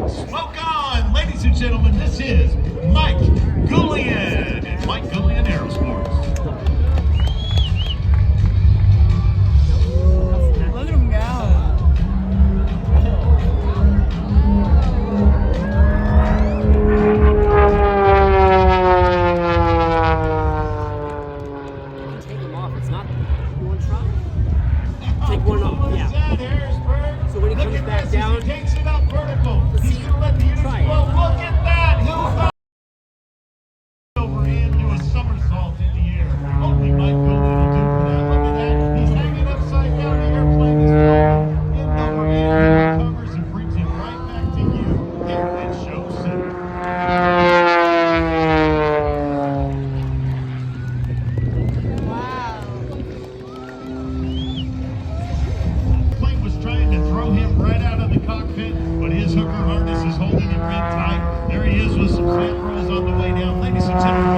Smoke on! Ladies and gentlemen, this is Mike Julian and Mike Julian Aerosports. Look at him go. Take them off. It's not. You want to try? Take one off. Yeah. So when he comes back down, he takes it up vertical. He's going to let the units Try it. flow. Look at that. He'll over and do a somersault in the air. Only Mike Julian will do for that. Look at that. He's hanging upside down. The airplane is falling end over end. He recovers and brings it right back to you here at Show Center. Plane was trying to throw him right out of the cockpit, but his hooker harness is holding him in tight. There he is with some flat rolls on the way down. Ladies and gentlemen,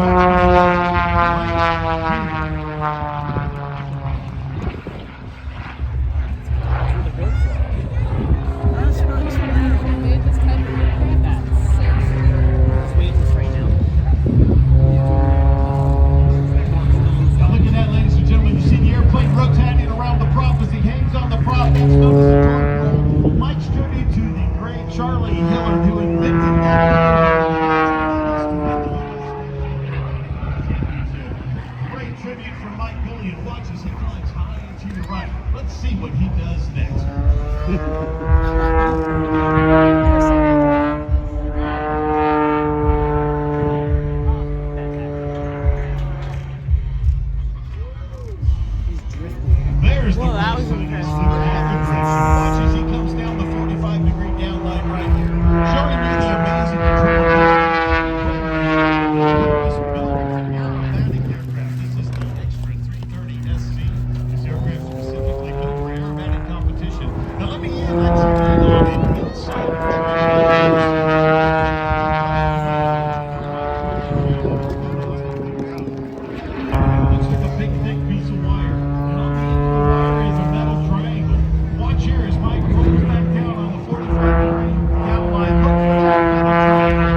now look at that, ladies and gentlemen. You see the airplane rotating around the prop as he hangs on the prop. That's known as a torque roll. Mike's tribute to the great Charlie Hillard who invented that. Great tribute from Mike Julian. Watch as he climbs high and to your right. Let's see what he does next. There's the That was Watch impressive. as he comes down the 45-degree down line right here, showing you the amazing control. This built aerobatic aircraft. This is the Extra 330 SC. This aircraft specifically built for aerobatic competition. Now let me let you in on an inside. Looks like a big thick piece of wire. And on the end of the wire is a metal triangle. Watch here as Mike rolls back down on the 45-degree down line. Look for that metal triangle.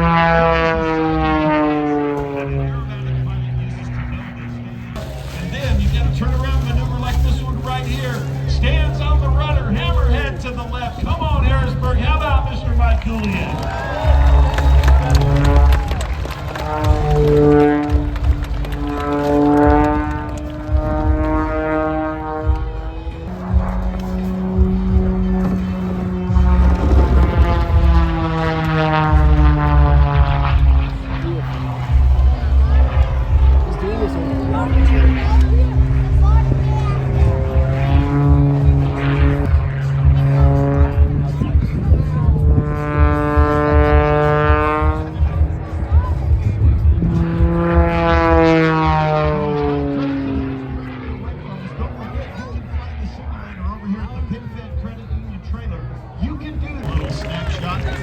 That an aerobatic pilot uses to know their stance. And then you get a turnaround maneuver like this one right here. Stands on the rudder, hammerhead to the left. Come on, Harrisburg. How about Mr. Mike Julian? he's doing this with the opportunity.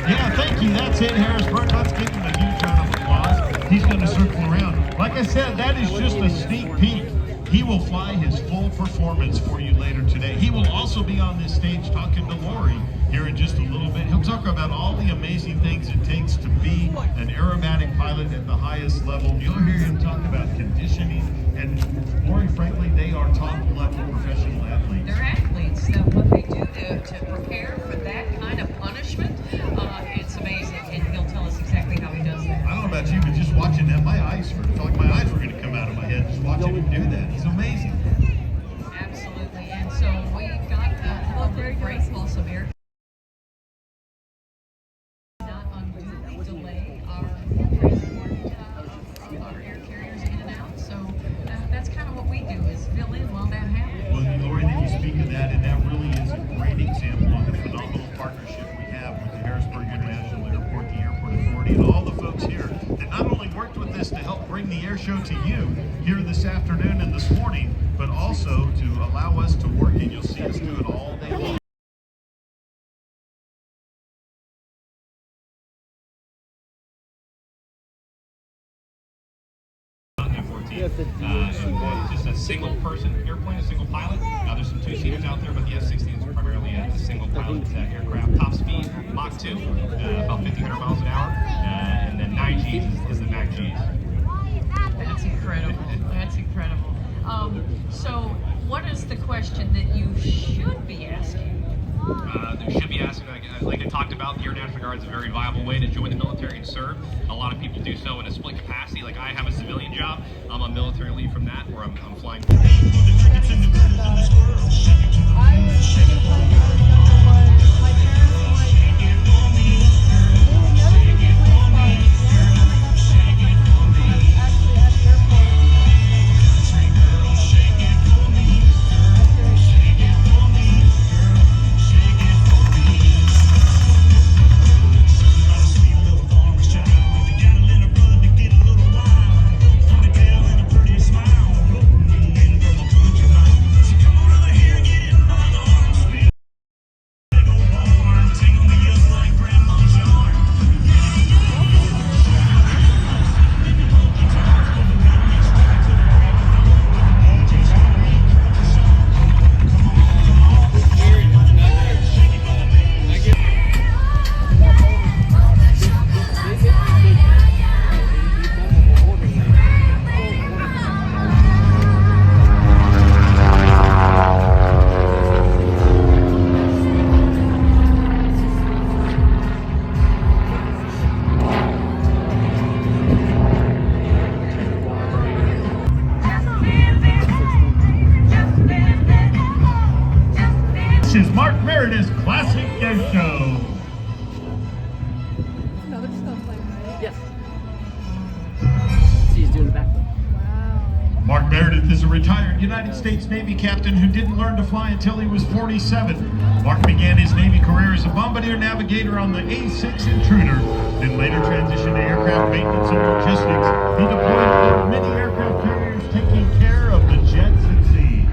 Yeah, thank you. That's it, Harrisburg. Let's give him a huge round of applause. He's going to circle around. Like I said, that is just a sneak peek. He will fly his full performance for you later today. He will also be on this stage talking to Lori here in just a little bit. He'll talk about all the amazing things it takes to be an aerobatic pilot at the highest level. You'll hear him talk about conditioning, and Lori, frankly, they are top-level professional athletes. They're athletes. What they do to prepare for that kind of punishment, it's amazing. And he'll tell us exactly how he does that. I don't know about you, but just watching that, my eyes hurt. I felt like my eyes were going to come out of my head just watching him do that. He's amazing. Absolutely. And so we've got a lovely break, pulse of air. Not unduly delay our air carriers in and out. So that's kind of what we do, is fill in while that happens. Well, Lori, that you speak of that, and that really is a great example of the phenomenal partnership we have with the Harrisburg International Airport, the Airport Authority, and all the folks here that not only worked with us to help bring the air show to you here this afternoon and this morning, but also to allow us to work, and you'll see us do it all day long. F-15. Just a single person airplane, a single pilot. There's some two-seaters out there, but the F-16 is primarily a single pilot aircraft. Top speed, Mach 2, about 1,500 miles an hour, and then 9 Gs is the Mach Gs. That's incredible. That's incredible. So, what is the question that you should be asking? They should be asking, like I talked about, the Air National Guard is a very viable way to join the military and serve. A lot of people do so in a split capacity. Like I have a civilian job, I'm on military leave from that, where I'm flying. This is Mark Meredith's Classic Air Show. No, they're still playing, right? Yes. See, he's doing the backflip. Wow. Mark Meredith is a retired United States Navy captain who didn't learn to fly until he was 47. Mark began his Navy career as a bombardier navigator on the A-6 Intruder, then later transitioned to aircraft maintenance and logistics. He deployed aboard many aircraft carriers, taking care of the jets at sea.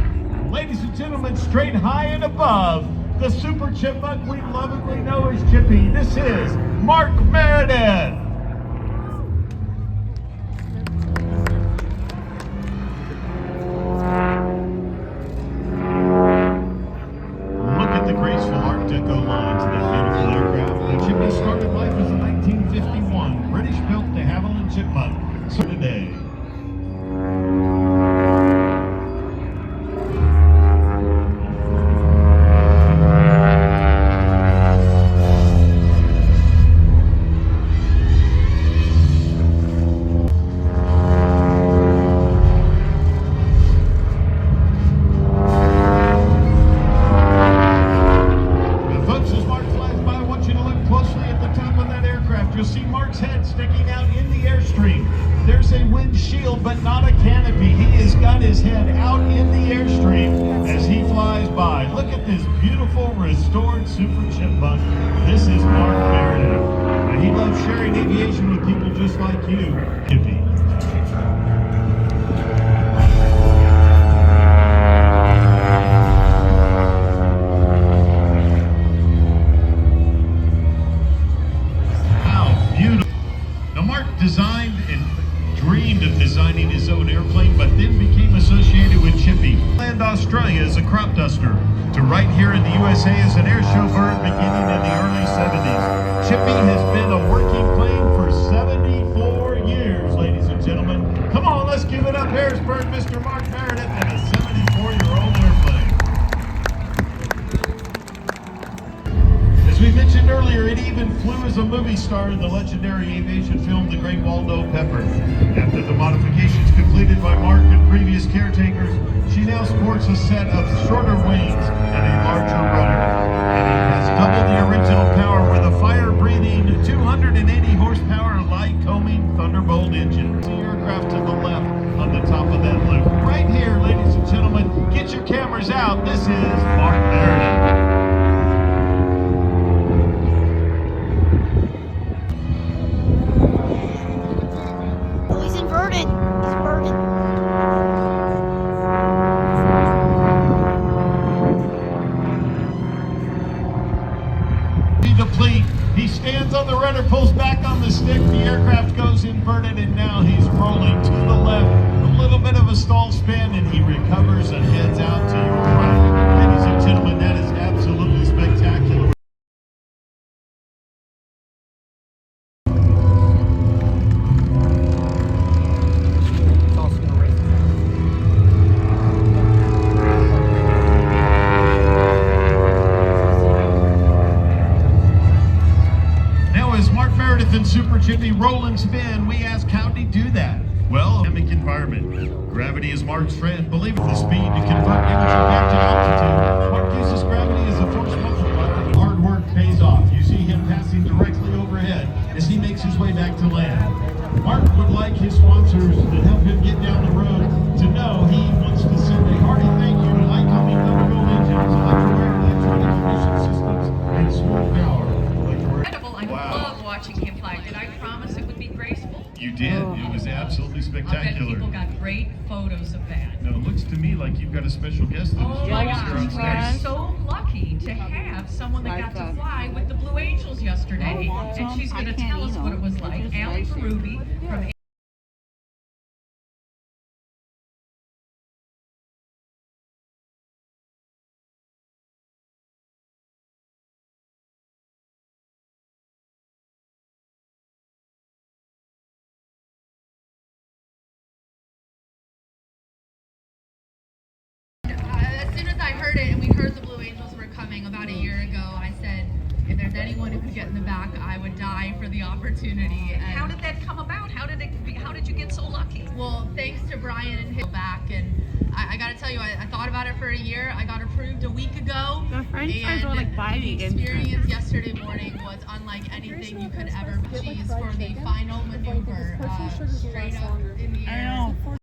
Ladies and gentlemen, straight high and above, the super chipmunk we lovingly know as Chippy. This is Mark Meredith. Look at the graceful Art Deco lines of that beautiful aircraft. Now, Chippy started life as a 1951 British-built de Havilland Chipmunk. So today. You'll see Mark's head sticking out in the airstream. There's a windshield, but not a canopy. He has got his head out in the airstream as he flies by. Look at this beautiful restored super chipmunk. This is Mark Meredith. And he loves sharing aviation with people just like you. Hippie. Designed and dreamed of designing his own airplane, but then became associated with Chippy. Land Australia as a crop duster, to right here in the USA as an air show bird beginning in the early 70s. Chippy has been a working plane for 74 years, ladies and gentlemen. Come on, let's give it up, Harrisburg, Mr. Mark Meredith, and a 74-year-old airplane. As we mentioned earlier, it even flew as a movie star in the legendary aviation film The Great Waldo Pepper. After the modifications completed by Mark and previous caretakers, she now sports a set of shorter wings and a larger rudder. And it has double the original power with a fire-breathing 280 horsepower Lycoming Thunderbolt engine. The aircraft to the left on the top of that loop. Right here, ladies and gentlemen, get your cameras out. This is Mark Meredith. Deplete. He stands on the rudder, pulls back on the stick, the aircraft goes inverted, and now he's rolling to the left. little bit of a stall spin, and he recovers and heads out to your right. Ladies and gentlemen, that is absolutely spectacular. It's also going to race. Now, as Mark Meredith and Super Jimmy roll and spin, we ask, how'd he do that? Well, dynamic environment. Gravity is Mark's friend. Believe it, the speed to convert energy back to altitude. Mark uses gravity as a force multiplier. Hard work pays off. You see him passing directly overhead as he makes his way back to land. Mark would like his sponsors that help him get down the road to know he wants to send a hearty thank you to Lycoming Underground Engines, electronic ignition systems, and smooth power. Incredible. I love watching him fly. Did I promise it would be graceful? You did. It was absolutely I bet spectacular. people got great photos of that. Now, it looks to me like you've got a special guest that is Oh joining my us here on gosh, we are stage. so lucky to have someone that got to fly with the Blue Angels yesterday, and she's going to tell us what it was like. Allie Ruby from As soon as I heard it and we heard the Blue Angels were coming about a year ago, I said, if there's anyone who could get in the back, I would die for the opportunity. And how did that come about? How did you get so lucky? well, thanks to Brian and his back, and I got to tell you, I thought about it for a year. I got approved a week ago. The French fries and were like biting the experience yesterday morning was unlike anything you could ever choose for the final maneuver. Straight up in the air.